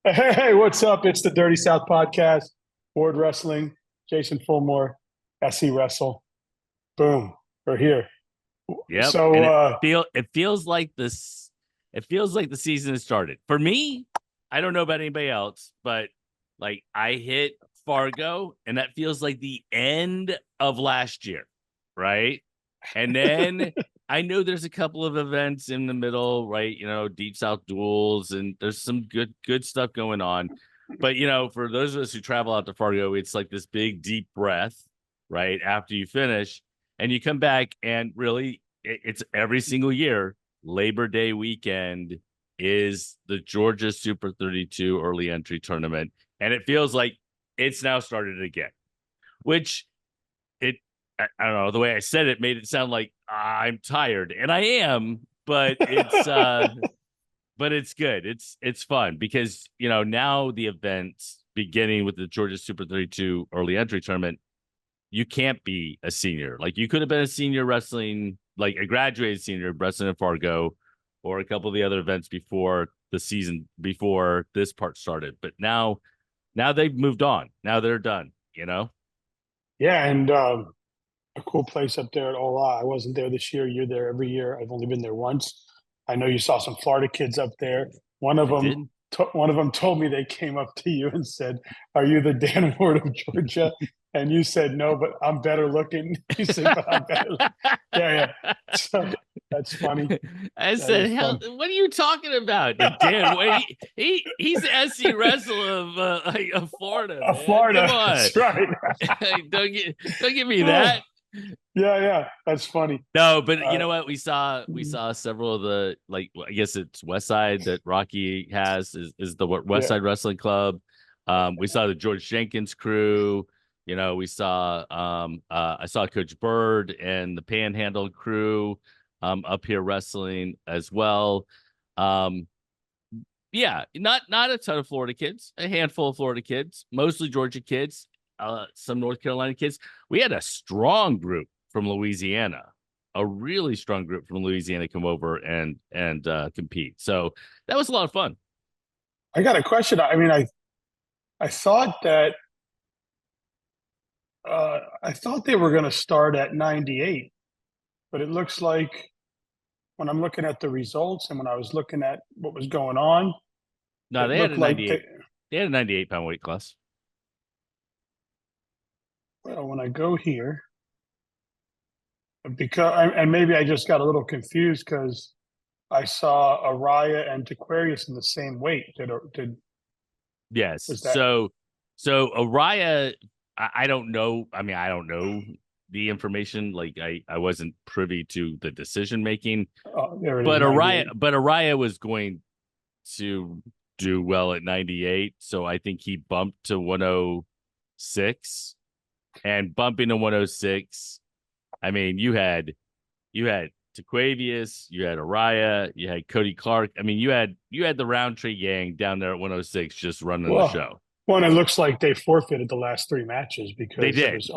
Hey, what's up? It's the Dirty South Podcast, Ward Wrestling, Jason Fulmore, SC Wrestle. Boom, we're here. Yep. So, And uh, it feels like this it feels like the season has started. For me, I don't know about anybody else, but like I hit Fargo and that feels like the end of last year, right? And then I know there's a couple of events in the middle, right? Deep South duels, and there's some good stuff going on. But for those of us who travel out to Fargo, it's like this big deep breath, right? After you finish, and you come back, and really it's every single year. Labor Day weekend is the Georgia Super 32 early entry tournament, and it feels like it's now started again. Which I don't know, the way I said it made it sound like I'm tired, and I am, but it's good. It's fun because now the events beginning with the Georgia Super 32 early entry tournament, you can't be a senior. Like you could have been a senior wrestling, like a graduated senior wrestling in Fargo, or a couple of the other events before the season, before this part started. But now they've moved on. Now they're done. yeah, and a cool place up there at Ola. I wasn't there this year. You're there every year. I've only been there once. I know you saw some Florida kids up there. One of I them, did. one of them told me they came up to you and said, "Are you the Dan Ward of Georgia?" And you said, "No, but I'm better looking." You said, "But I'm better." Yeah, yeah. So that's funny. I That said, is "Hell, fun. what are you talking about?" And Dan, he's the SC wrestler of Florida, man. Come Florida. on, That's right. don't give me that. Yeah, yeah. That's funny. No, but you Uh, know what? We saw several of the, like, I guess it's West Side that Rocky has is the West yeah. Side Wrestling Club. We saw the George Jenkins crew. We saw I saw Coach Bird and the Panhandle crew up here wrestling as well. Um, yeah, not a ton of Florida kids, a handful of Florida kids, mostly Georgia kids, some North Carolina kids. We had a strong group from Louisiana, a really strong group from Louisiana come over and compete. So that was a lot of fun. I got a question. I mean, I thought that I thought they were going to start at 98, but it looks like when I'm looking at the results and when I was looking at what was going on, No, it they had a looked like 98. They had a 98-pound weight class. well, when I go here, because and maybe I just got a little confused because I saw Araya and Tequarius in the same weight. Did Yes. was that? So Araya, I don't know. I mean, I don't know the information. Like I wasn't privy to the decision making. Oh, there it is, But Araya, 98. but Araya was going to do well at 98, so I think he bumped to 106, and bumping to 106. I mean, you had Tequavius, you had Araya, you had Cody Clark. I mean, you had the Roundtree gang down there at 106 just running the Well, show. one, it looks like they forfeited the last three matches They because it did. was It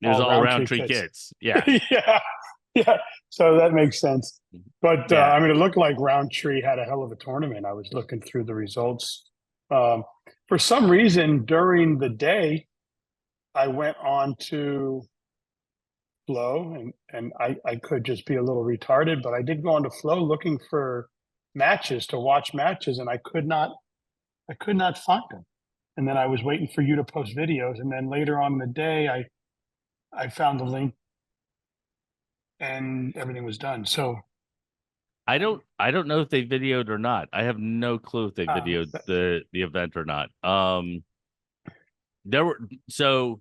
was all all Roundtree Roundtree kids. kids. Yeah, Yeah, yeah. So that makes sense. But yeah. I mean, it looked like Roundtree had a hell of a tournament. I was looking through the results. Um, for some reason, during the day, I went on to Flow, and I could just be a little retarded, but I did go on to Flow looking for matches to watch matches, and I could not find them. And then I was waiting for you to post videos, and then later on in the day, I found the link, and everything was done. So I don't know if they videoed or not. I have no clue if they videoed that, the event or not. There were so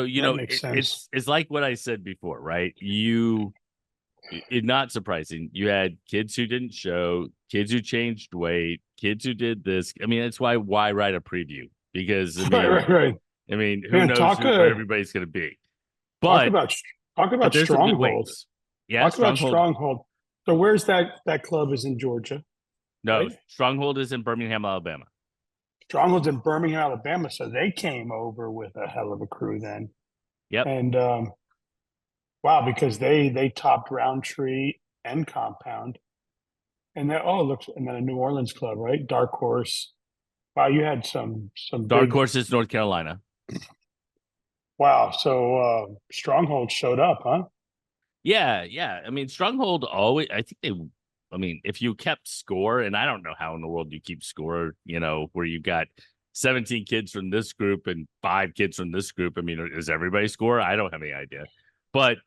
that makes sense. it's like what I said before, right? It's not surprising. You had kids who didn't show, kids who changed weight, kids who did this. I mean, that's why write a preview? Because Right, right, right. I mean, who Man, knows where everybody's going to be? talk But about talk but about there's some good stronghold. weights. Yeah, Talk about Stronghold. stronghold. So where's that club is in Georgia, No, right? Stronghold is in Birmingham, Alabama. Stronghold's in Birmingham, Alabama. So they came over with a hell of a crew then. Yep. And wow, because they topped Roundtree and Compound. And then looks and then a New Orleans club, right? Dark Horse. Wow, you had some Dark big horse is North Carolina. wow. So Stronghold showed up, huh? Yeah, yeah. I mean, Stronghold always. I think they. I mean, if you kept score, and I don't know how in the world you keep score, where you got 17 kids from this group and 5 kids from this group. I mean, does everybody score? I don't have any idea, but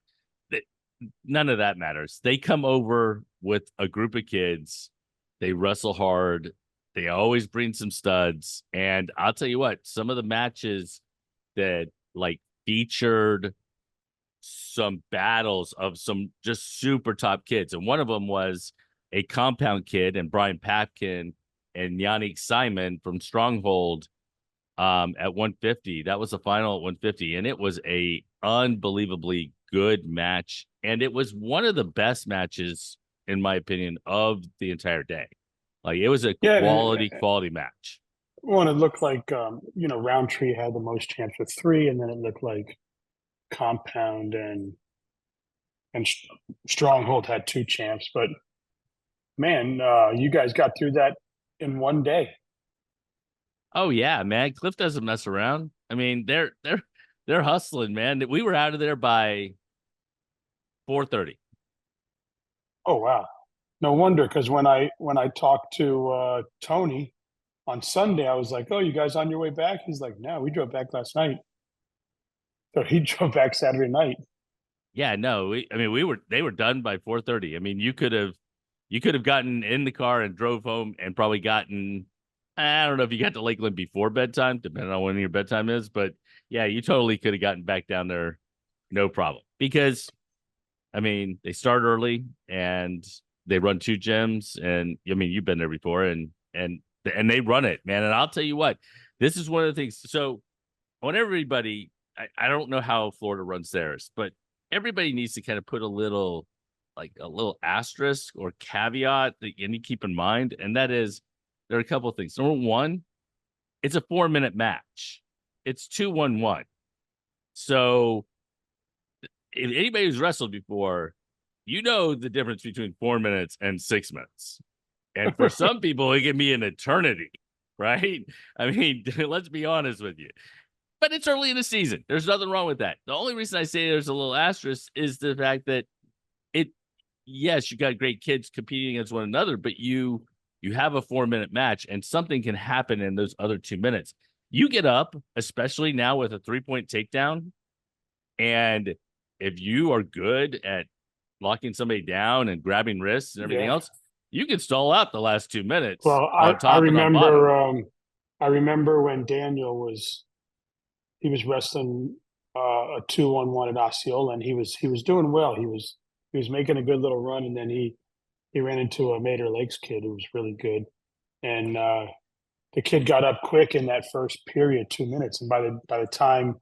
th- none of that matters. They come over with a group of kids. They wrestle hard. They always bring some studs, and I'll tell you what, some of the matches that like featured some battles of some just super top kids. And one of them was a compound kid and Brian Papkin and Yannick Simon from Stronghold at 150. That was the final at 150. And it was a unbelievably good match. And it was one of the best matches, in my opinion, of the entire day. Like it was a Yeah, quality match. well, it looked like Roundtree had the most chance with three, and then it looked like Compound and Stronghold had two champs. But man, you guys got through that in one day. Oh yeah, man. Cliff doesn't mess around. I mean, they're hustling, man. We were out of there by 4:30. Oh wow, no wonder. Because when I talked to Tony on Sunday, I was like, "Oh, you guys on your way back?" He's like, "No, we drove back last night." So he drove back Saturday night. Yeah, no, they were done by 4:30. I mean, you could have gotten in the car and drove home and probably gotten I don't know if you got to Lakeland before bedtime, depending on when your bedtime is, but yeah, you totally could have gotten back down there no problem. Because I mean, they start early and they run 2 gyms, and I mean, you've been there before, and they run it, man. And I'll tell you what, this is one of the things. So I want everybody. I don't know how Florida runs theirs, but everybody needs to kind of put a little asterisk or caveat that you need to keep in mind, and that is there are a couple of things. Number one, it's a 4-minute match. It's 2-1-1. So if anybody who's wrestled before, you know the difference between 4 minutes and 6 minutes. And for some people, it can be an eternity, right? I mean, let's be honest with you. But it's early in the season. There's nothing wrong with that. The only reason I say there's a little asterisk is the fact that it, yes, you got great kids competing against one another, but you have a 4-minute match and something can happen in those other 2 minutes. You get up, especially now with a 3-point takedown, and if you are good at locking somebody down and grabbing wrists and everything Yeah. else, you can stall out the last 2 minutes Well, on I top and on bottom. remember. I remember when Daniel was wrestling a 2-on-1 at Osceola, and he was doing well. He was making a good little run, and then he ran into a Mater Lakes kid who was really good, and the kid got up quick in that first period, 2 minutes, and by the time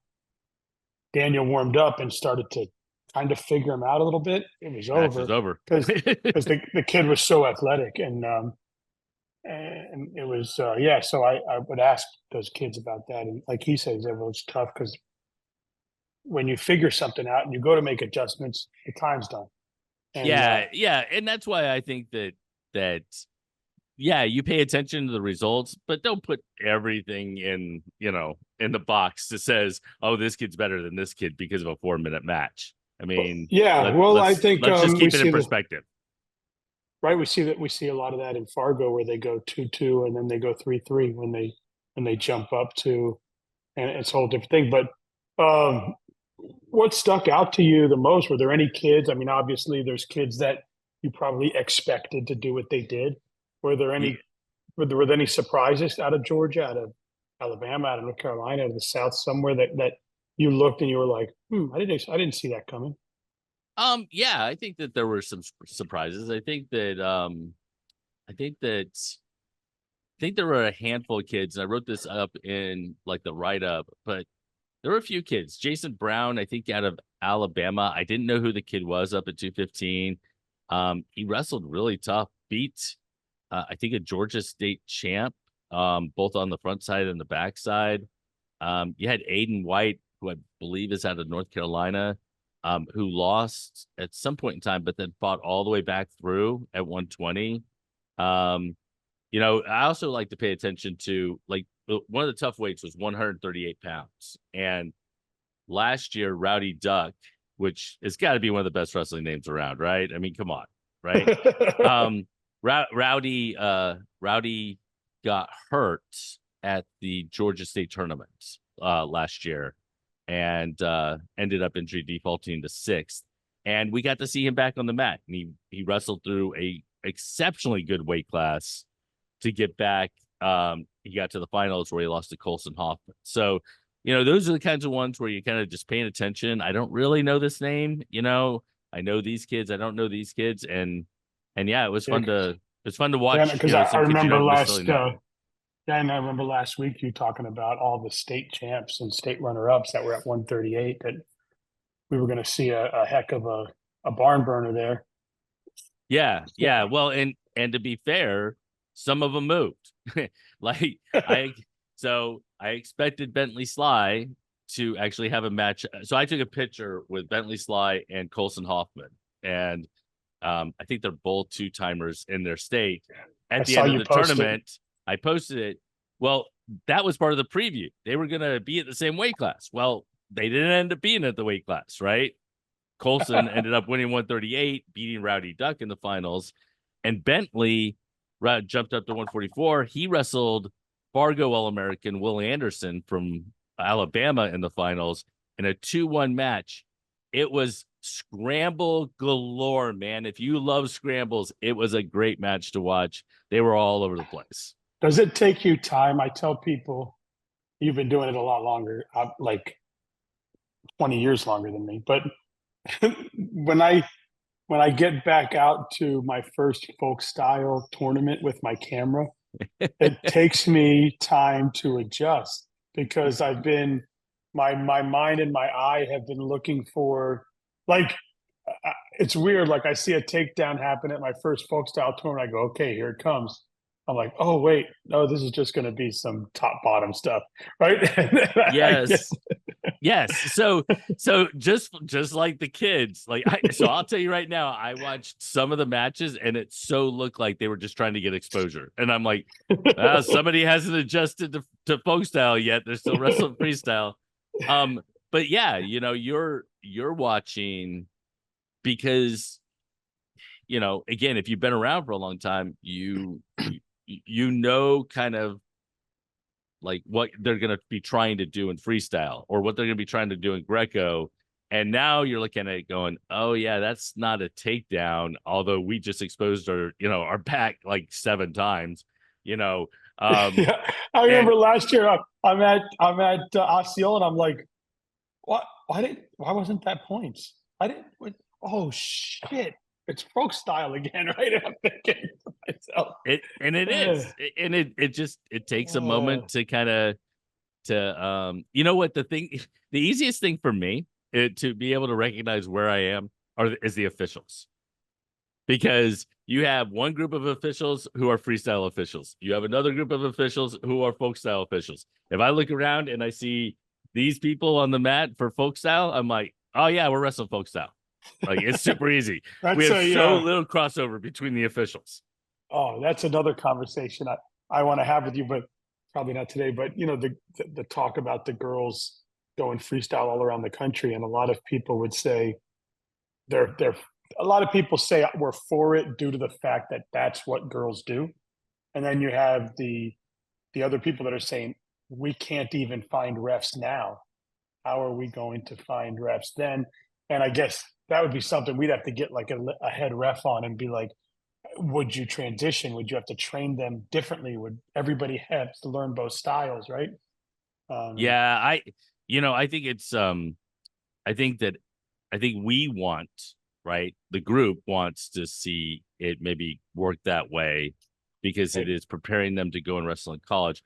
Daniel warmed up and started to kind of figure him out a little bit, it was Match is over over. because the kid was so athletic, and it was yeah. So I would ask those kids about that, and like he says, it was tough because when you figure something out and you go to make adjustments, the time's done. And Yeah, yeah, and that's why I think that yeah, you pay attention to the results, but don't put everything in the box that says, "Oh, this kid's better than this kid because of a 4-minute match." I mean, yeah, well, I think let's just we keep it in see perspective. right. We see a lot of that in Fargo where they go 2-2 and then they go 3-3 when they jump up to, and it's a whole different thing. But what stuck out to you the most? Were there any kids? I mean, obviously, there's kids that you probably expected to do what they did. Were there Yeah, any were there any surprises out of Georgia, out of Alabama, out of North Carolina, out of the South, somewhere that you looked and you were like, I didn't see that coming. yeah, I think that there were some surprises. I think that I think there were a handful of kids, and I wrote this up in like the write up, but there were a few kids. Jason Brown, I think out of Alabama. I didn't know who the kid was up at 215. He wrestled really tough, beat I think a Georgia State champ, both on the front side and the back side. You had Aiden White, who I believe is out of North Carolina, who lost at some point in time, but then fought all the way back through at 120. I also like to pay attention to, like, one of the tough weights was 138 pounds. And last year, Rowdy Duck, which has got to be one of the best wrestling names around, right? I mean, come on, right? Rowdy got hurt at the Georgia State tournament last year, and ended up injury defaulting to sixth. And we got to see him back on the mat, and he wrestled through a exceptionally good weight class to get back. He got to the finals where he lost to Colson Hoffman. So, those are the kinds of ones where you kind of just paying attention. I don't really know this name. I know these kids. I don't know these kids. And yeah, it was fun to watch. Because Some I kids you remember don't necessarily know. and I remember last week you talking about all the state champs and state runner-ups that were at 138, that we were going to see a heck of a barn burner there. Yeah. Well, and to be fair, some of them moved. Like I expected Bentley Sly to actually have a match. So I took a picture with Bentley Sly and Colson Hoffman, and I think they're both two-timers in their state. At the end of the tournament, I posted it. Well, that was part of the preview. They were going to be at the same weight class. Well, they didn't end up being at the weight class, right? Colson ended up winning 138, beating Rowdy Duck in the finals. And Bentley jumped up to 144. He wrestled Fargo All-American Will Anderson from Alabama in the finals in a 2-1 match. It was scramble galore, man. If you love scrambles, it was a great match to watch. They were all over the place. Does it take you time? I tell people, you've been doing it a lot longer, like 20 years longer than me. But when I get back out to my first folk style tournament with my camera, it takes me time to adjust, because I've been my mind and my eye have been looking for, like, it's weird. Like, I see a takedown happen at my first folk style tournament. I go, okay, here it comes. I'm like, oh wait, no, this is just going to be some top bottom stuff, right? Yes. So just like the kids, so I'll tell you right now, I watched some of the matches and it so looked like they were just trying to get exposure. And I'm like, somebody hasn't adjusted to folk style yet. They're still wrestling freestyle. But yeah, you're watching because, again, if you've been around for a long time, you kind of like what they're going to be trying to do in freestyle or what they're going to be trying to do in Greco. And now you're looking at it going, oh yeah, that's not a takedown. Although we just exposed our back like 7 times, Yeah. I remember last year I'm at Osceola and I'm like, what? Why wasn't that points? Oh shit. It's folk style again, right? I'm thinking to myself. It takes a moment to kind of the easiest thing for me to be able to recognize where I am is the officials, because you have one group of officials who are freestyle officials, you have another group of officials who are folk style officials. If I look around and I see these people on the mat for folk style, I'm like, oh yeah, we're wrestling folk style. Like, it's super easy. We have little crossover between the officials. Oh, that's another conversation I want to have with you, but probably not today. But the talk about the girls going freestyle all around the country, and a lot of people would say a lot of people say we're for it due to the fact that that's what girls do, and then you have the other people that are saying we can't even find refs now. How are we going to find refs then? And I guess that would be something we'd have to get like a head ref on and be like, would you transition? Would you have to train them differently? Would everybody have to learn both styles, right? I think it's I think we want, right? The group wants to see it maybe work that way because it is preparing them to go and wrestle in college.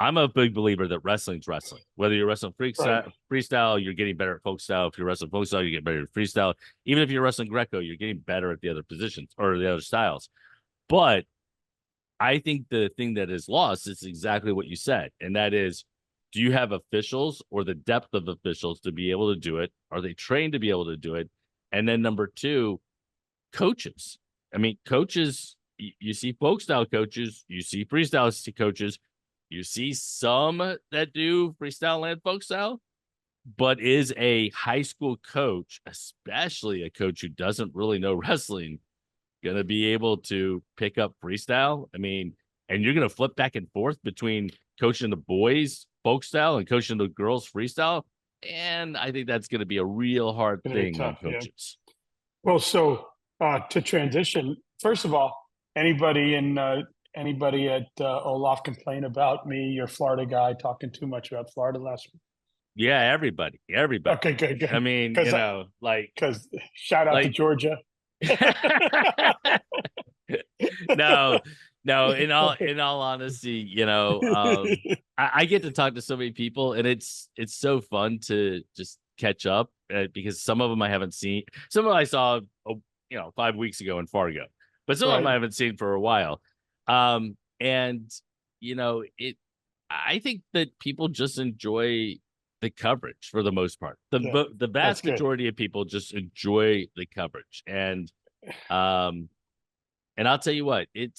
I'm a big believer that wrestling's wrestling. Whether you're wrestling freestyle, you're getting better at folk style. If you're wrestling folk style, you get better at freestyle. Even if you're wrestling Greco, you're getting better at the other positions or the other styles. But I think the thing that is lost is exactly what you said. And that is, do you have officials or the depth of officials to be able to do it? Are they trained to be able to do it? And then number 2, coaches. I mean, coaches, you see folk style coaches, you see freestyle coaches, you see some that do freestyle and folk style, but is a high school coach, especially a coach who doesn't really know wrestling, going to be able to pick up freestyle? I mean, and you're going to flip back and forth between coaching the boys folk style and coaching the girls freestyle. And I think that's going to be a real hard thing on coaches. Yeah. Well, so to transition, first of all, anybody at Olaf complain about me, your Florida guy, talking too much about Florida last week? Yeah, everybody. Okay, good. I mean, because shout out to Georgia. No, in all honesty, I get to talk to so many people, and it's so fun to just catch up because some of them I haven't seen. Some of them I saw, 5 weeks ago in Fargo, but some of them I haven't seen for a while. And I think that people just enjoy the coverage for the most part. The vast majority of people just enjoy the coverage, and I'll tell you what, it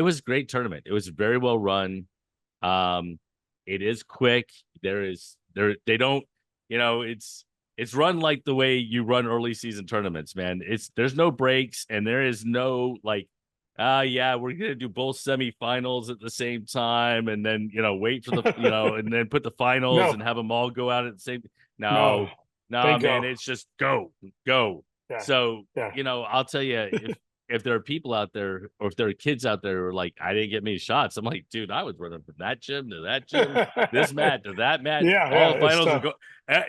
was a great tournament. It was very well run. It is quick. They don't, it's run like the way you run early season tournaments, man. There's no breaks, and there is no we're gonna do both semifinals at the same time, and then wait for the and then put the finals and have them all go out at the same. No, man, it's just go. Yeah. So I'll tell you, if there are people out there, or if there are kids out there who are like, I didn't get many shots, I'm like, dude, I was running from that gym to that gym, this mat to that mat. All finals are go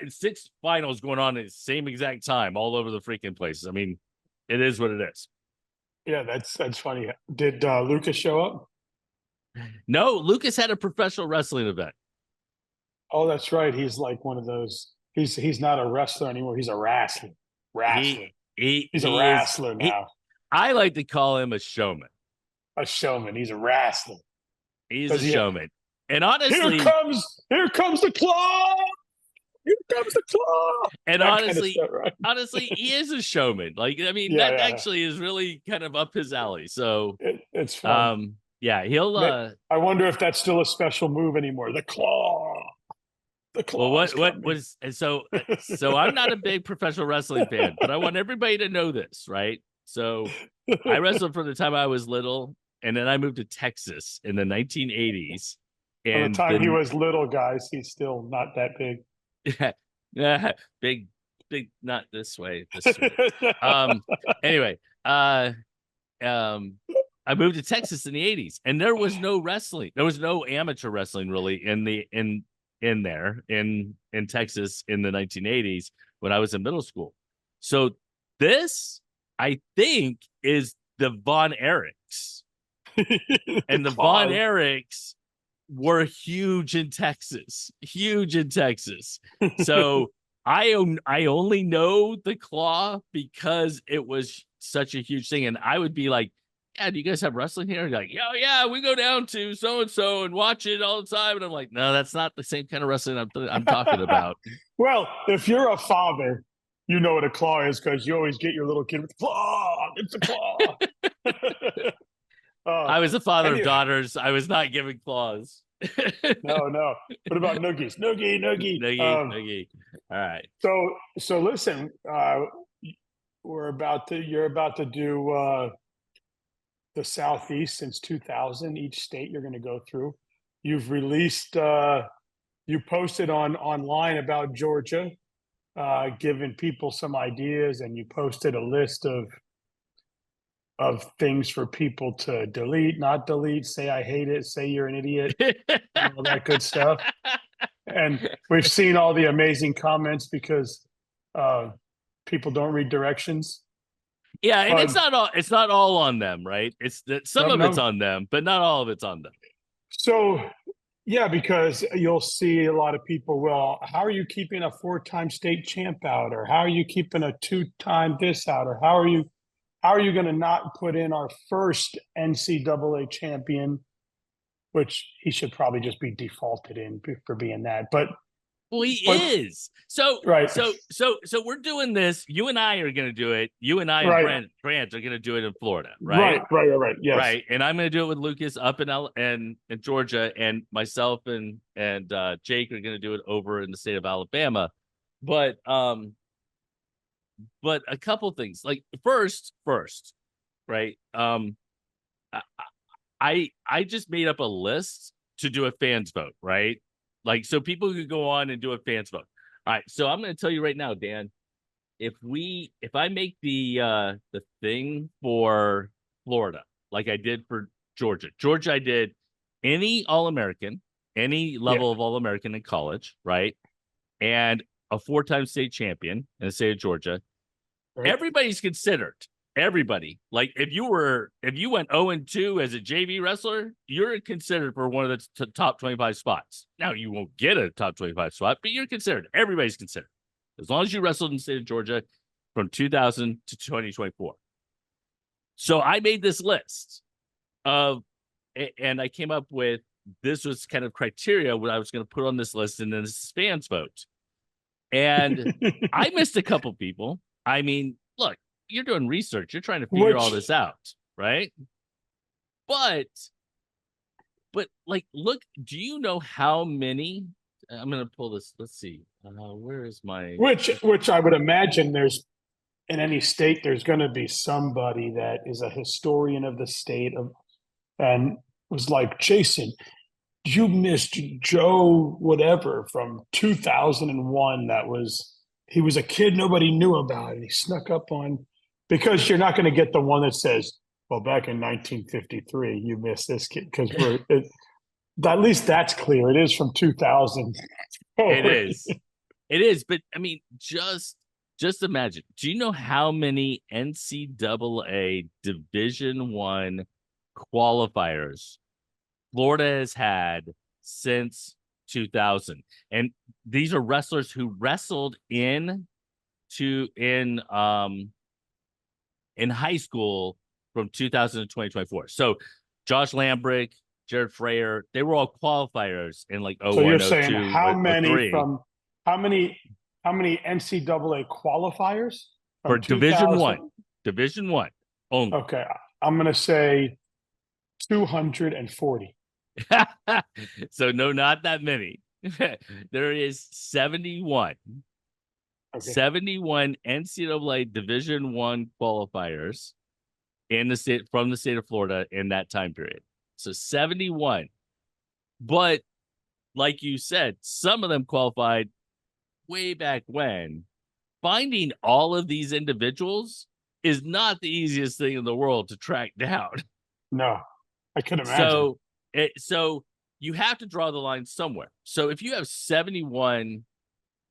6 finals going on at the same exact time all over the freaking places. I mean, it is what it is. Yeah, that's funny. Did Lucas show up? No, Lucas had a professional wrestling event. Oh, that's right. He's like one of those. He's not a wrestler anymore. He's a wrestler. He's a wrestler now. I like to call him a showman. A showman. He's a wrestler. He's a showman. And honestly, here comes the claw. Here comes the claw. And honestly, honestly, he is a showman. That actually is really kind of up his alley. So it's fun. He'll. I wonder if that's still a special move anymore. The claw. The claw. Well, what was so I'm not a big professional wrestling fan, but I want everybody to know this, right? So I wrestled from the time I was little, and then I moved to Texas in the 1980s. And by the time he was little, guys, he's still not that big. Yeah, big, not this way. Anyway, I moved to Texas in the 80s, and there was no wrestling. There was no amateur wrestling really in Texas in the 1980s when I was in middle school. So this, I think, is the Von Erichs. And the Von Erichs were huge in Texas. So I only know the claw because it was such a huge thing. And I would be like, yeah, do you guys have wrestling here? And like, yeah, we go down to so-and-so and watch it all the time. And I'm like, no, that's not the same kind of wrestling I'm talking about. Well, if you're a father, you know what a claw is because you always get your little kid with the claw. It's a claw. I was a father of daughters. I was not giving claws. No. What about noogies? Noogie. All right. So listen, you're about to do the Southeast since 2000. Each state you're going to go through. You've released. You posted online about Georgia, giving people some ideas, and you posted a list of things for people to delete, not delete, say I hate it, say you're an idiot, all that good stuff. And we've seen all the amazing comments because people don't read directions. Yeah, and it's not all on them, right? It's that some of it's on them, but not all of it's on them. So yeah, because you'll see a lot of people, well, how are you keeping a 4-time state champ out? Or how are you keeping a 2-time this out? Or how are you going to not put in our first NCAA champion, which he should probably just be defaulted in for being that. But Well, he But is. So right, we're doing this. You and I are going to do it. You and I and right, Grant are going to do it in Florida, right, right? right, right, right. Yes. Right. And I'm going to do it with Lucas up in Georgia, and myself and Jake are going to do it over in the state of Alabama. But a couple things. Like first, right? I I just made up a list to do a fans vote, right? Like so people could go on and do a fans vote. All right, so I'm going to tell you right now, Dan, if I make the thing for Florida, like I did for Georgia. Georgia I did any All-American, any Yeah. level of All-American in college, right? And a four-time state champion in the state of Georgia. Right. Everybody's considered. Everybody. Like if you went 0-2 as a JV wrestler, you're considered for one of the top 25 spots. Now you won't get a top 25 spot, but you're considered. Everybody's considered. As long as you wrestled in the state of Georgia from 2000 to 2024. So I made this list of, and I came up with, this was kind of criteria what I was going to put on this list, and then this fans vote. And I missed a couple people. I mean, look, you're doing research. You're trying to figure all this out, right? But like, look, do you know how many? I'm going to pull this. Let's see. Where is my? Which I would imagine there's in any state there's going to be somebody that is a historian of the state of and was like, Jason, you missed Joe whatever from 2001. He was a kid nobody knew about, and he snuck up on, because you're not going to get the one that says, well, back in 1953 you missed this kid, because at least that's clear. It is from 2000. It is, but I mean, just imagine. Do you know how many NCAA Division I qualifiers Florida has had since 2000? And these are wrestlers who wrestled in high school from 2000 to 2024. So Josh Lambrick, Jared Frayer, they were all qualifiers in like So 01, you're saying 02, how or many 03 from how many NCAA qualifiers for from Division 2000? One. Division One only. Okay, I'm going to say 240. So no, not that many. There is 71. Okay. 71 NCAA Division One qualifiers in the state from the state of Florida in that time period. So 71. But like you said, some of them qualified way back when. Finding all of these individuals is not the easiest thing in the world to track down. No, I could imagine. So you have to draw the line somewhere. So if you have 71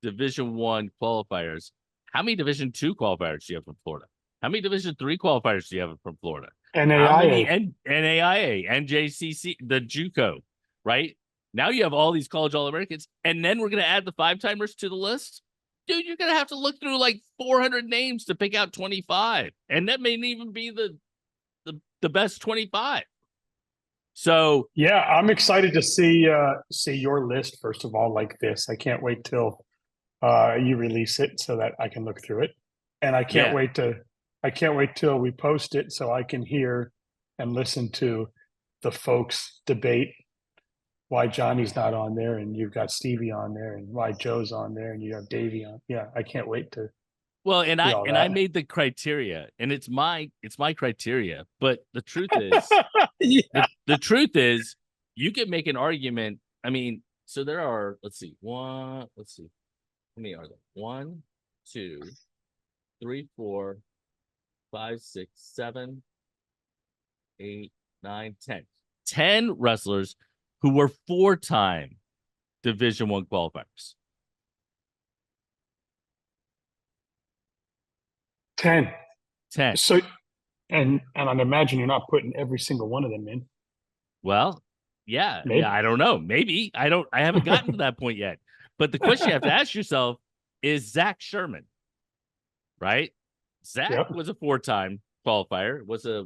Division One qualifiers, how many Division Two qualifiers do you have from Florida? How many Division Three qualifiers do you have from Florida? How many NAIA, NJCC, the JUCO, right? Now you have all these college All-Americans, and then we're going to add the five-timers to the list. Dude, you're going to have to look through like 400 names to pick out 25, and that may even be the best 25. So yeah, I'm excited to see your list first of all, like this. I can't wait till you release it so that I can look through it, and I can't wait till we post it so I can hear and listen to the folks debate why Johnny's not on there, and you've got Stevie on there, and why Joe's on there, and you have Davey on. Yeah, I can't wait to. Well, I made the criteria, and it's my criteria. But the truth is, yeah. the truth is, you can make an argument. I mean, so there are. Let's see. How many are there? 1, 2, 3, 4, 5, 6, 7, 8, 9, 10. 10 wrestlers who were 4-time Division I qualifiers. 10. 10. So, and I'd imagine you're not putting every single one of them in. Well, yeah, Maybe. I don't know. Maybe I haven't gotten to that point yet. But the question you have to ask yourself is Zach Sherman, right? Zach was a 4-time qualifier, was a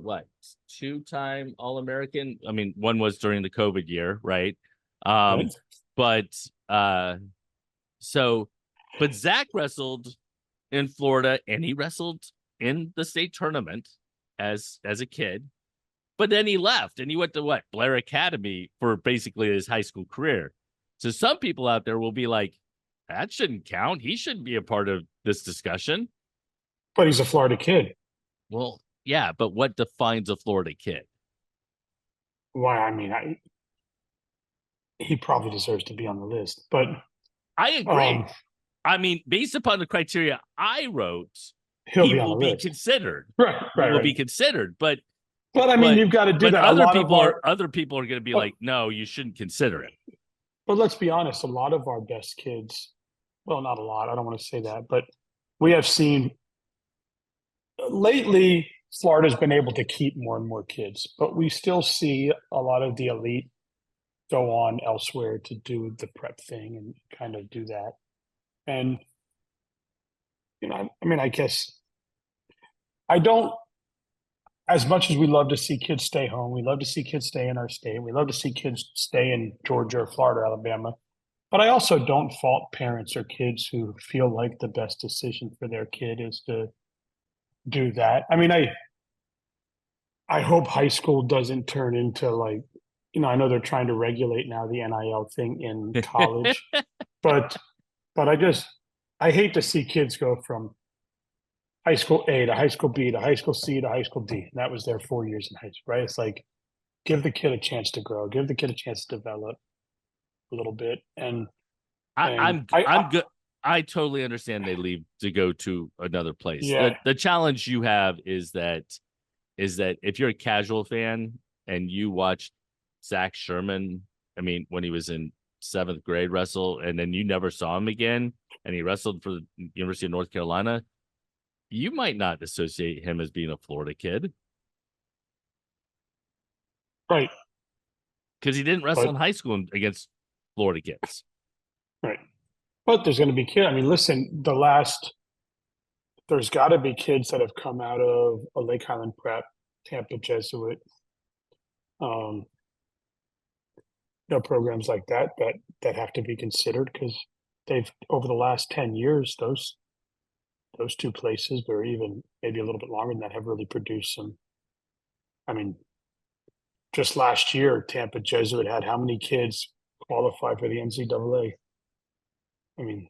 2-time All-American. I mean, one was during the COVID year, right? Right. But So, but Zach wrestled in Florida, and he wrestled in the state tournament as a kid. But then he left, and he went to what, Blair Academy for basically his high school career. So some people out there will be like, that shouldn't count. He shouldn't be a part of this discussion. But he's a Florida kid. Well, yeah, but what defines a Florida kid? Why? I mean, he probably deserves to be on the list. But I agree. I mean, based upon the criteria I wrote, he will be list. considered. Right. He will be considered. But I mean, you've got to do that. Other people are going to be like, no, you shouldn't consider it. But let's be honest, a lot of our best kids, well, not a lot, I don't want to say that, but we have seen lately Florida's been able to keep more and more kids, but we still see a lot of the elite go on elsewhere to do the prep thing and kind of do that. And, I mean, I guess I don't, as much as we love to see kids stay home, we love to see kids stay in our state, we love to see kids stay in Georgia or Florida, Alabama. But I also don't fault parents or kids who feel like the best decision for their kid is to do that. I mean, I hope high school doesn't turn into like, I know they're trying to regulate now the NIL thing in college, but I hate to see kids go from high school A to high school B to high school C to high school D. And that was their 4 years in high school, right? It's like, give the kid a chance to grow, give the kid a chance to develop a little bit. And I'm good. I totally understand they leave to go to another place. Yeah. The challenge you have is that if you're a casual fan and you watched Zach Sherman, I mean, when he was in 7th grade wrestle, and then you never saw him again, and he wrestled for the University of North Carolina, you might not associate him as being a Florida kid. Right. Because he didn't wrestle in high school against Florida kids. Right. But there's going to be kids. I mean, listen, there's got to be kids that have come out of a Lake Highland Prep, Tampa Jesuit, programs like that have to be considered because they've, over the last 10 years, those two places, or even maybe a little bit longer than that, have really produced some. I mean, just last year, Tampa Jesuit had how many kids qualify for the NCAA? I mean,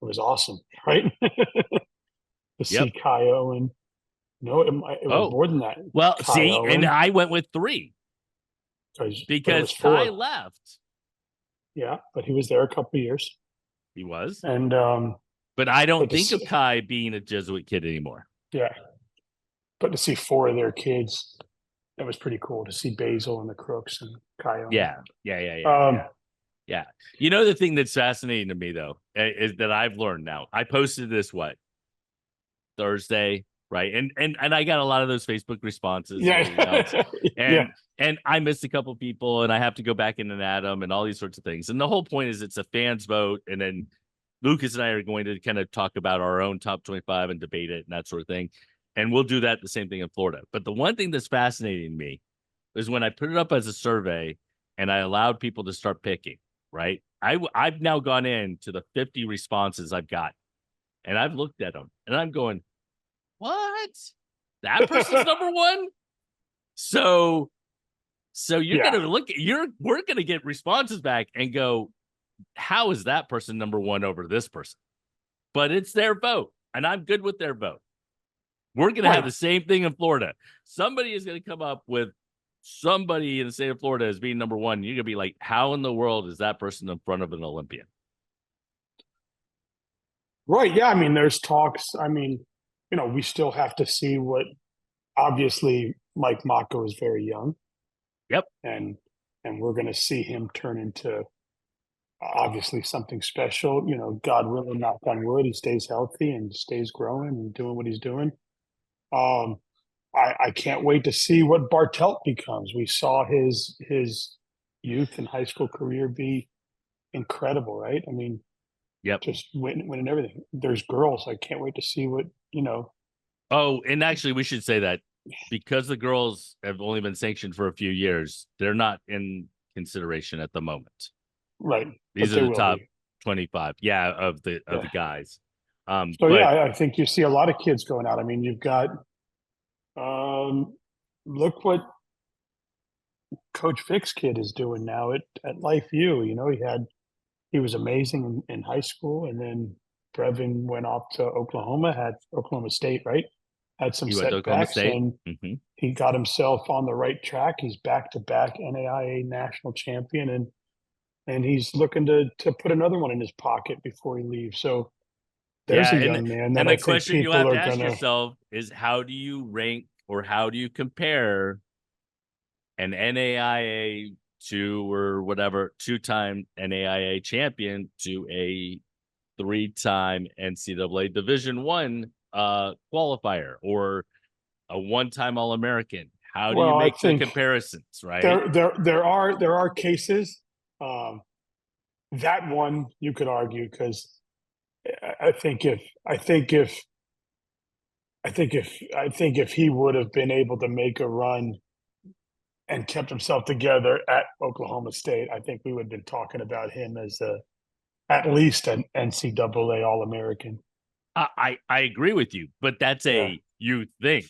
it was awesome, right? To see Kai Owen. No, it was more than that. Well, Kai Owen, and I went with 3 because Kai left. Yeah, but he was there a couple of years. He was, and but I don't think of Kai being a Jesuit kid anymore. Yeah, but to see 4 of their kids, that was pretty cool. To see Basil and the Crooks and Kai Owen. Yeah. Yeah. You know, the thing that's fascinating to me, though, is that I've learned now. I posted this, Thursday, right? And I got a lot of those Facebook responses. Yeah. And I missed a couple of people, and I have to go back in and add them and all these sorts of things. And the whole point is it's a fans vote. And then Lucas and I are going to kind of talk about our own top 25 and debate it and that sort of thing. And we'll do that the same thing in Florida. But the one thing that's fascinating me is when I put it up as a survey and I allowed people to start picking, right? I've now gone into the 50 responses I've got, and I've looked at them, and I'm going, what? That person's number 1? So you're going to look, we're going to get responses back and go, how is that person number 1 over this person? But it's their vote, and I'm good with their vote. We're going to have the same thing in Florida. Somebody is going to come up with somebody in the state of Florida as being number 1. You're going to be like, how in the world is that person in front of an Olympian? Right. Yeah. I mean, there's talks. I mean, we still have to see what, obviously Mike Mako is very young. Yep. And we're going to see him turn into obviously something special, God willing, knock on wood, he stays healthy and stays growing and doing what he's doing. I can't wait to see what Bartelt becomes. We saw his youth and high school career be incredible, right? I mean, just winning everything. There's girls. I can't wait to see what, Oh, and actually we should say that because the girls have only been sanctioned for a few years, they're not in consideration at the moment. Right. These are the top 25. Yeah, of the Yeah. guys. So But yeah, I think you see a lot of kids going out. I mean, you've got look what Coach Vick's kid is doing now at Life U. You know, he was amazing in high school, and then Brevin went off to Oklahoma, had Oklahoma State, right? Had some he went to Oklahoma setbacks, State. and Hmm. he got himself on the right track. He's back to back NAIA national champion, and he's looking to put another one in his pocket before he leaves. So there's Yeah, a young man that and I the think question you people have to are ask gonna. yourself is how do you rank or how do you compare an NAIA to or whatever two-time NAIA champion to a three-time NCAA Division One qualifier or a one-time All-American? How do you Well, I make the think comparisons, right? there are cases. Um, that one you could argue because I think if I think if I think if he would have been able to make a run and kept himself together at Oklahoma State, I think we would have been talking about him as at least an NCAA All American. I agree with you, but that's Yeah, a you thing.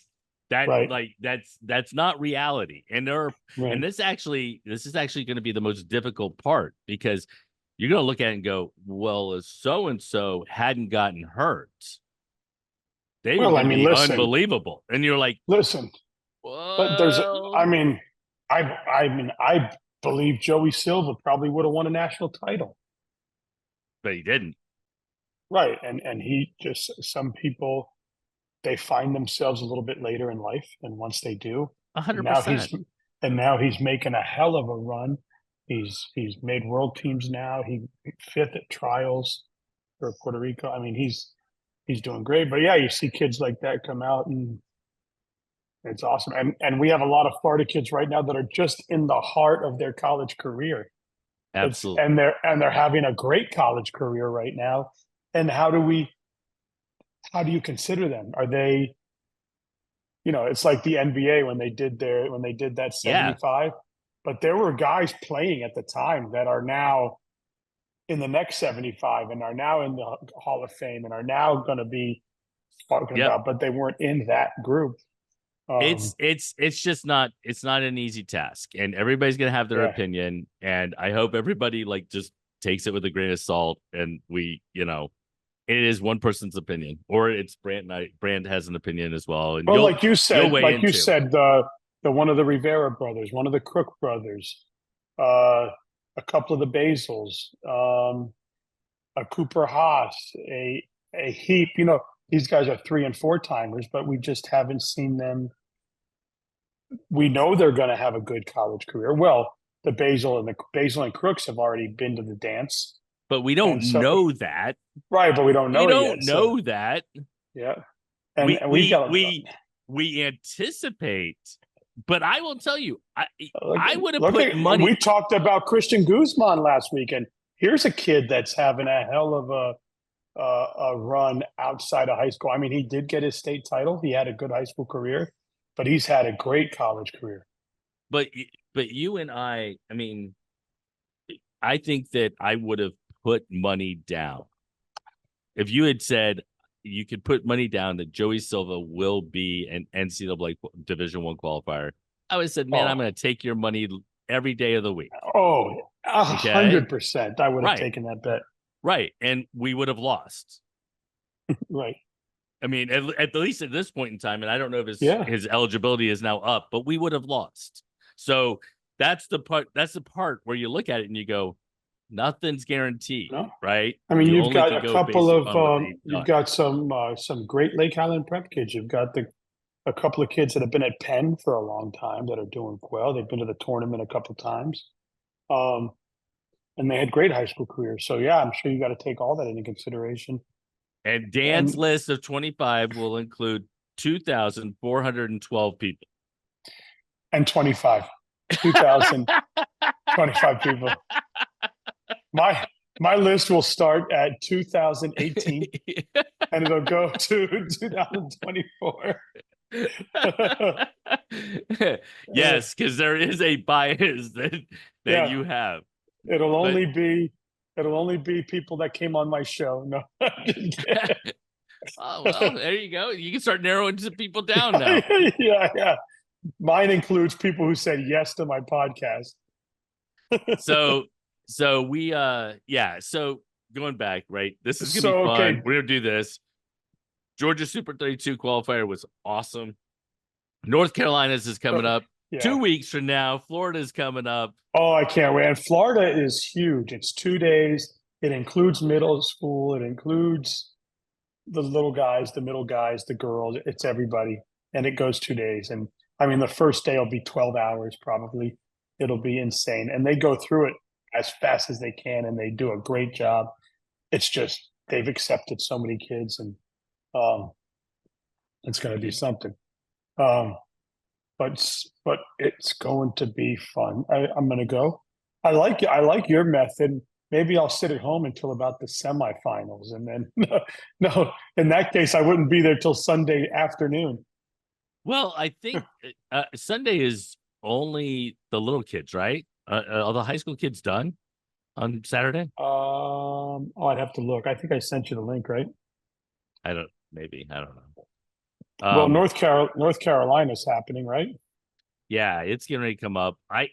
That right, like that's not reality. And right. this is actually going to be the most difficult part because you're going to look at it and go, well, if so and so hadn't gotten hurt, they were Well, I going to mean, be listen, unbelievable. And you're like, listen, but I well, mean, I believe Joey Silva probably would have won a national title. but he didn't. Right, and he just some people they find themselves a little bit later in life, and once they do, and now 100%. he's making a hell of a run. He's made world teams now. He fifth at trials for Puerto Rico. I mean, he's doing great. But yeah, you see kids like that come out, and it's awesome. And we have a lot of Florida kids right now that are just in the heart of their college career. It's Absolutely. and they're having a great college career right now. And how do you consider them? Are they, it's like the NBA when they did that Yeah. 75, but there were guys playing at the time that are now in the next 75 and are now in the Hall of Fame and are now going to be spoken Yep. about, but they weren't in that group. It's just not it's not an easy task and everybody's gonna have their Yeah. opinion and I hope everybody like just takes it with a grain of salt and it is one person's opinion or it's Brand has an opinion as well and Well, you'll weigh like in you too. said, the one of the Rivera brothers, one of the Crook brothers, uh, a couple of the Basils, a Cooper Haas, a Heap. These guys are 3 and 4 timers, but we just haven't seen them. We know they're going to have a good college career. Well, the Basil and Crooks have already been to the dance, But we and don't so know that. right, but we don't We know it don't yet. So know that. yeah, We and we've we got we we anticipate, but I will tell you, look, I would have look put at we money. talked about Christian Guzman last week, and here's a kid that's having a hell of a run outside of high school. I mean, he did get his state title. He had a good high school career, but he's had a great college career. But you and I mean, I think that I would have put money down if you had said you could put money down that Joey Silva will be an NCAA Division One qualifier. I would have said, man, I'm Oh, going to take your money every day of the week. oh, Okay, 100%. I would have right, taken that bet. right, and we would have lost. Right. I mean, at least at this point in time, and I don't know if Yeah. his eligibility is now up, but we would have lost. So that's the part. That's the part where you look at it and you go, nothing's guaranteed, No. right? I mean, You you've only got can a go couple based of upon what they've you've done. got some great Lake Highland prep kids. You've got a couple of kids that have been at Penn for a long time that are doing well. They've been to the tournament a couple of times. Um, and they had great high school careers. So yeah, I'm sure you got to take all that into consideration. And Dan's And list of 25 will include 2,412 people. and 25, 2,025 people. My list will start at 2018 and it'll go to 2024. Yes, because there is a bias that Yeah, you have. it'll But only be It'll only be people that came on my show. No. Oh well, there you go. You can start narrowing some people down now. Yeah. Mine includes people who said yes to my podcast. So we yeah, so going back, right? This is gonna be So, fun. okay. We're gonna do this. Georgia Super 32 qualifier was awesome. North Carolina's is coming up Yeah. 2 weeks from now. Florida's coming up. Oh, I can't wait. And Florida is huge. It's 2 days. It includes middle school. It includes the little guys, the middle guys, the girls. It's everybody. And it goes 2 days. And I mean, the first day will be 12 hours probably. It'll be insane. And they go through it as fast as they can, and they do a great job. It's just they've accepted so many kids, and it's going to be something. Um, but it's going to be fun. I'm going to go. I like your method. Maybe I'll sit at home until about the semifinals, and then no, in that case, I wouldn't be there till Sunday afternoon. Well, I think Sunday is only the little kids, right? Are the high school kids done on Saturday? Oh, I'd have to look. I think I sent you the link, right? I don't know. Well, North Carolina's happening, right? Yeah, it's getting ready to come up. I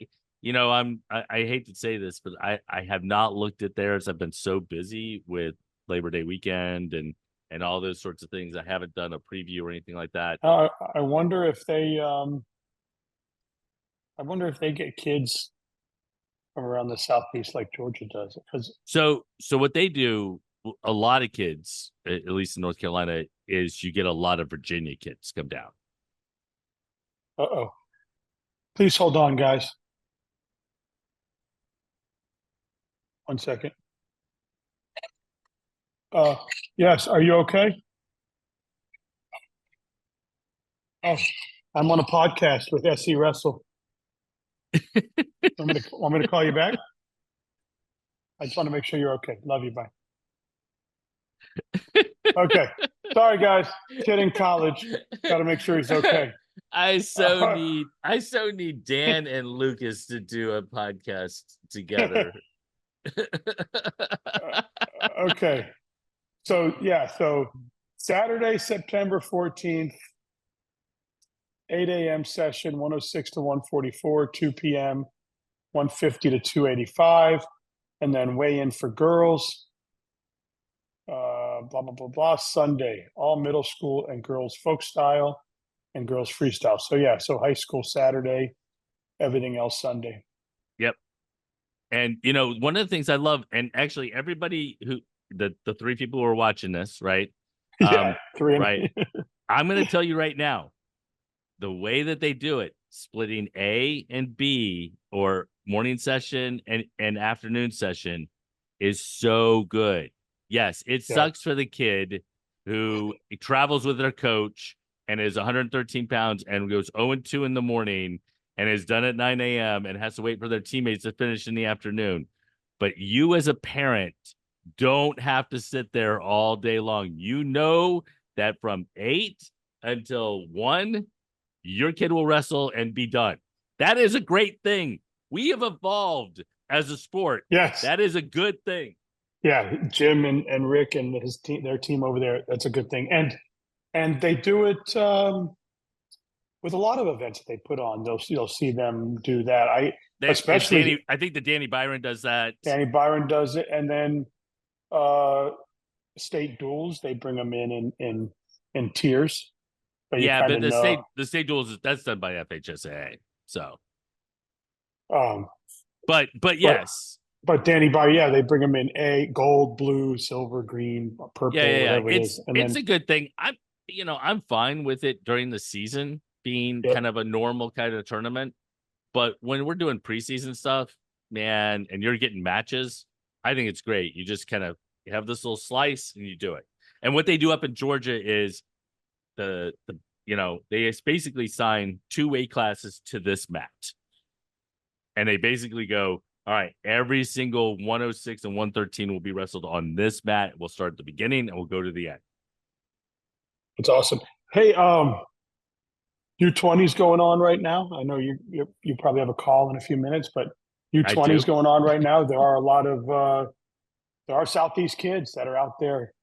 hate to say this, but I have not looked at theirs. I've been so busy with Labor Day weekend and all those sorts of things. I haven't done a preview or anything like that. I wonder if they get kids from around the Southeast like Georgia does. Because So what they do, a lot of kids, at least in North Carolina, is you get a lot of Virginia kids come down. Please hold on, guys. 1 second. Yes, are you okay? Oh, I'm on a podcast with SC Wrestle. Want me to call you back? I just want to make sure you're okay. Love you. Bye. Okay. Sorry, guys. Kid in college. Got to make sure he's okay. I so need Dan and Lucas to do a podcast together. Okay. So Saturday, September 14th, 8 a.m. session, 106 to 144, 2 p.m., 150 to 285, and then weigh in for girls. Blah, blah, blah, blah. Sunday, all middle school and girls folk style and girls freestyle. So high school Saturday, everything else Sunday. Yep. And one of the things I love, and actually everybody the three people who are watching this, right? Yeah, three. Right. I'm going to tell you right now, the way that they do it, splitting A and B, or morning session and afternoon session, is so good. Yes, it sucks for the kid who travels with their coach and is 113 pounds and goes 0-2 in the morning and is done at 9 a.m. and has to wait for their teammates to finish in the afternoon. But you as a parent don't have to sit there all day long. You know that from 8 until 1, your kid will wrestle and be done. That is a great thing. We have evolved as a sport. Yes. That is a good thing. Yeah, Jim and Rick and their team over there, that's a good thing. And they do it with a lot of events that they put on. You'll see them do that. I think that Danny Byron does that. Danny Byron does it, and then state duels, they bring them in tiers. But the state duels, that's done by FHSAA. So, but yes. But Danny Byron, they bring them in gold, blue, silver, green, purple, whatever it is. And it's a good thing. I'm fine with it during the season being kind of a normal kind of tournament. But when we're doing preseason stuff, man, and you're getting matches, I think it's great. You just kind of have this little slice and you do it. And what they do up in Georgia is they basically sign 2 weight classes to this mat. And they basically go, all right, every single 106 and 113 will be wrestled on this mat. We'll start at the beginning and we'll go to the end. It's awesome. Hey, U20 is going on right now. I know you probably have a call in a few minutes, but U20 is going on right now. There are a lot of there are Southeast kids that are out there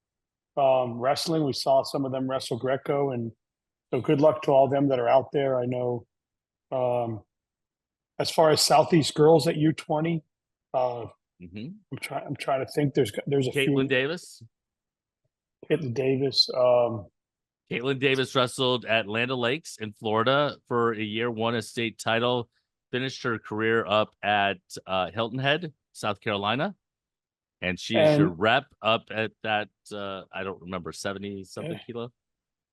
wrestling. We saw some of them wrestle Greco, and so good luck to all of them that are out there. I know um, as far as Southeast girls at U20, Hmm. I'm trying to think. There's a Caitlin few. Davis. Caitlin Davis. Caitlin Davis wrestled at Land Lakes in Florida for a year, won a state title, finished her career up at Hilton Head, South Carolina. And she's your and rep up at that, I don't remember, 70 uh, something kilo.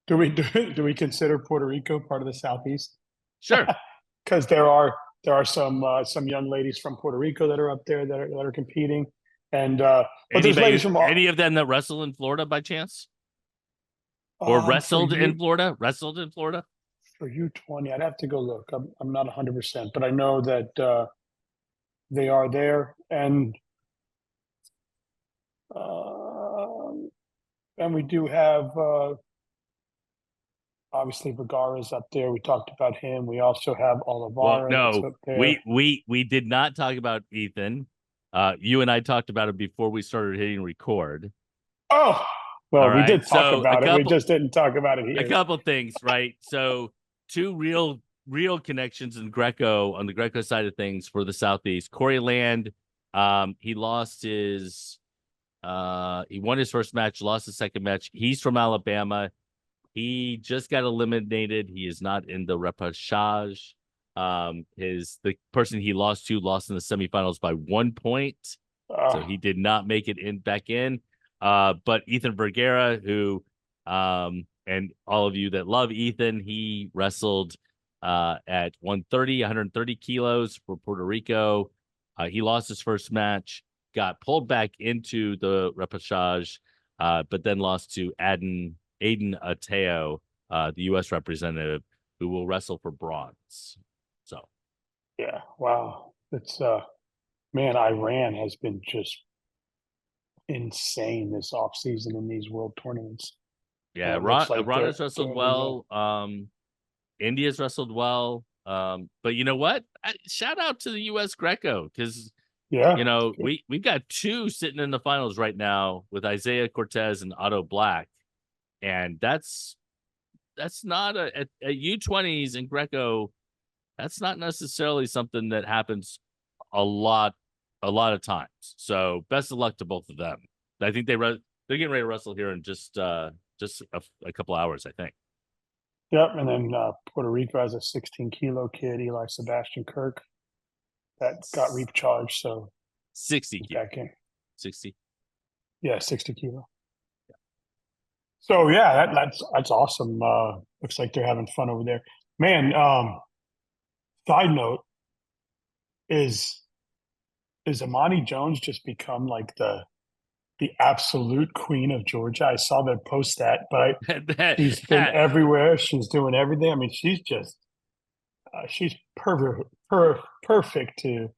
do we consider Puerto Rico part of the Southeast? Sure. Because there are some young ladies from Puerto Rico that are up there that are competing, and but there's ladies from Any of them that wrestle in Florida by chance? Or for wrestled in you Florida? Wrestled in Florida? for U20. I'd have to go look. I'm not 100%, but I know that they are there, uh, and we do have obviously Vergara's up there. We talked about him. We also have Well, Olivara that's no, up there. we did not talk about Ethan. You and I talked about it before we started hitting record. Oh, All well, we right. did talk So about it. We just didn't talk about it a here. couple things, right? So two real connections in Greco on the Greco side of things for the Southeast. Corey Land, he lost his he won his first match, lost his second match. He's from Alabama. He just got eliminated. He is not in the repechage. The person he lost to lost in the semifinals by 1 point. So he did not make it back in. But Ethan Vergara, who and all of you that love Ethan, he wrestled at 130 kilos for Puerto Rico. He lost his first match, got pulled back into the repechage, but then lost to Aiden Ateo, the U.S. representative, who will wrestle for bronze. So, Yeah, wow. It's man, Iran has been just insane this offseason in these world tournaments. And yeah, it looks like Ron has wrestled they're yeah. well. India's wrestled well. But you know what? Shout out to the U.S. Greco because Yeah, we've got two sitting in the finals right now with Isaiah Cortez and Otto Black, and that's not at U20s in Greco. That's not necessarily something that happens a lot of times. So best of luck to both of them. I think they're getting ready to wrestle here in just a couple hours, I think. Yep. And then Puerto Rico has a 16-kilo kid, Eli Sebastian Kirk, that got recharged. So 60 kilo. back in. 60. Yeah, 60 kilo. So yeah, that's awesome. Looks like they're having fun over there. Man, side note is Amani Jones just become like the absolute queen of Georgia? I saw them post that, but she's been everywhere. She's doing everything. I mean, she's just she's perfect to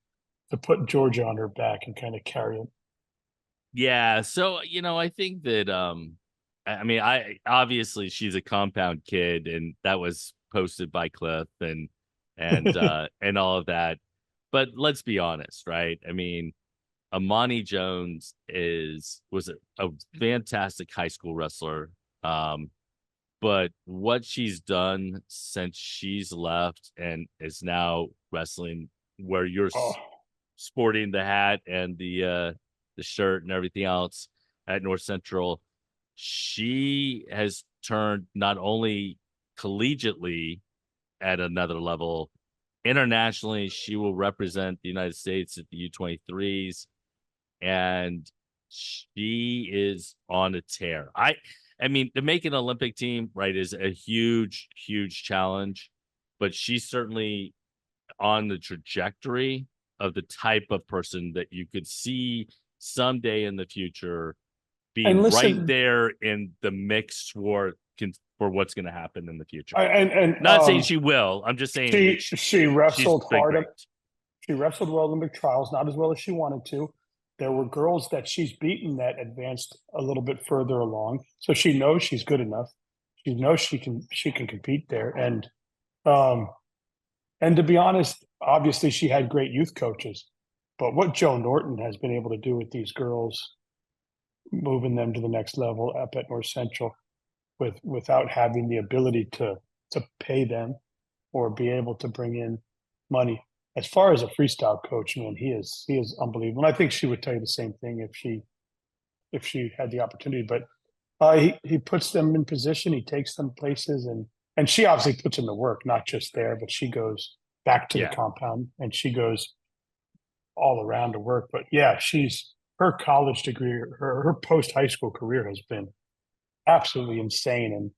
put Georgia on her back and kind of carry it. Yeah, so I think that I mean, I obviously she's a compound kid, and that was posted by Cliff and and all of that. But let's be honest, right? I mean, Amani Jones was a fantastic high school wrestler. But what she's done since she's left and is now wrestling where you're Oh, sporting the hat and the shirt and everything else at North Central, she has turned not only collegiately at another level, internationally, she will represent the United States at the U23s, and she is on a tear. I mean, to make an Olympic team, right, is a huge, huge challenge, but she's certainly on the trajectory of the type of person that you could see someday in the future being right there in the mix for what's going to happen in the future. Not saying she will. I'm just saying she wrestled hard. Great. She wrestled well in the trials, not as well as she wanted to. There were girls that she's beaten that advanced a little bit further along, so she knows she's good enough. She knows she can compete there, and to be honest, obviously she had great youth coaches, but what Joe Norton has been able to do with these girls moving them to the next level up at North Central without having the ability to pay them or be able to bring in money. As far as a freestyle coach, man, he is unbelievable. And I think she would tell you the same thing if she had the opportunity. But he puts them in position. He takes them places, and she obviously puts in the work, not just there, but she goes back to the Yeah. compound and she goes all around to work. But yeah, her college degree, her post high school career has been absolutely insane.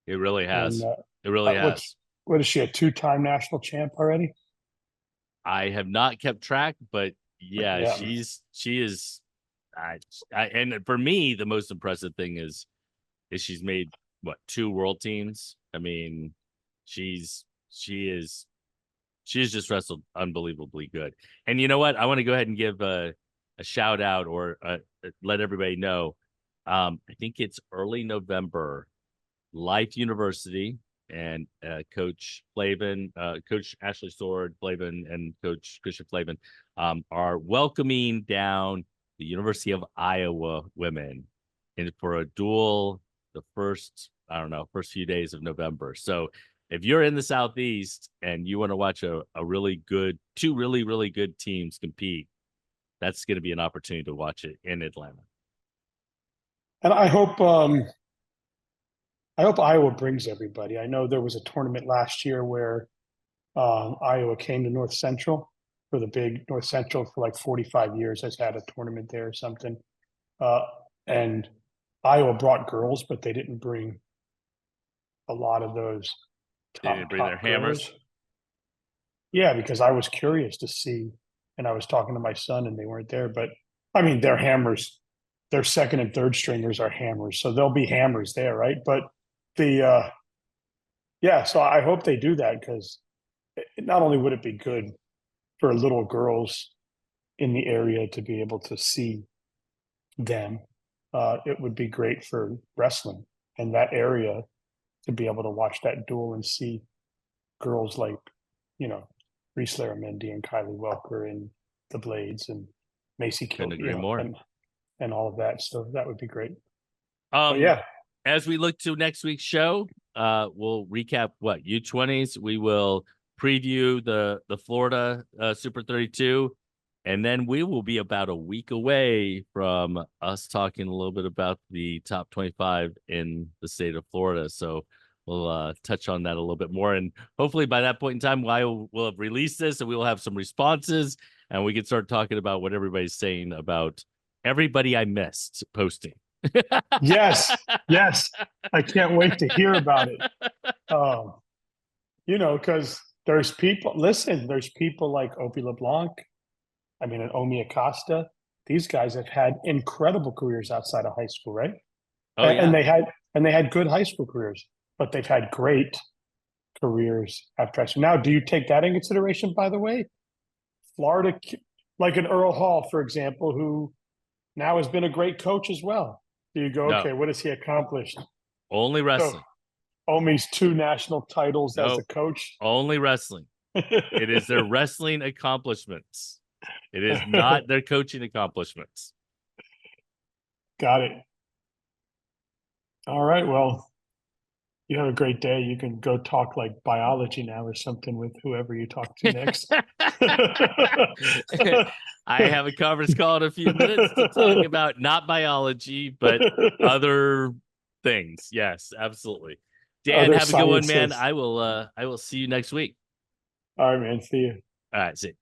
It really And has. It really has. what is she, a 2-time national champ already? I have not kept track, but yeah, Yeah, she is. And for me, the most impressive thing is she's made what 2 world teams. I mean, she's she is she has just wrestled unbelievably good. And you know what? I want to go ahead and give a shout out or let everybody know. I think it's early November. Life University and Coach Flavin, Coach Ashley Sword, Flavin, and Coach Christian Flavin are welcoming down the University of Iowa women and for a duel the first, I don't know, first few days of November. So if you're in the Southeast and you want to watch a really good, 2 really, really good teams compete, that's going to be an opportunity to watch it in Atlanta. and I hope Iowa brings everybody. I know there was a tournament last year where Iowa came to North Central for the big North Central for like 45 years has had a tournament there or something. Uh, and Iowa brought girls, but they didn't bring a lot of those They didn't bring their top hammers. girls. Yeah, because I was curious to see, and I was talking to my son, and they weren't there. But I mean, their hammers, their second and third stringers are hammers, so there'll be hammers there, right? But the yeah, so I hope they do that because not only would it be good for little girls in the area to be able to see them, it would be great for wrestling in that area to be able to watch that duel and see girls like, you know, Reese Larramendi and Kylie Welker and the Blades and Macy Couldn't Kill, agree more. and all of that. So that would be great. But Um, yeah, as we look to next week's show, we'll recap what U20s. We will preview the Florida Super 32, and then we will be about a week away from us talking a little bit about the top 25 in the state of Florida. So we'll touch on that a little bit more, and hopefully by that point in time, we'll have released this, and we will have some responses, and we can start talking about what everybody's saying about everybody I missed posting. yes, yes. I can't wait to hear about it. Um, because there's people, listen, there's people like Opie LeBlanc, I mean, and Omi Acosta. These guys have had incredible careers outside of high school, right? Oh And, yeah. they had good high school careers, but they've had great careers after high school. Now, do you take that in consideration, by the way? Florida, like an Earl Hall, for example, who now has been a great coach as well. Do you go, No, okay, what has he accomplished? only So wrestling. Omi's 2 national titles as a No, coach. only wrestling. It is their wrestling accomplishments. It is not their coaching accomplishments. Got it. All right. Well, you have a great day. You can go talk like biology now or something with whoever you talk to next. I have a conference call in a few minutes to talk about not biology, but other things. Yes, absolutely. Dan, Other have a good one, man. sciences. I will see you next week. All right, man. See you. All right, see you.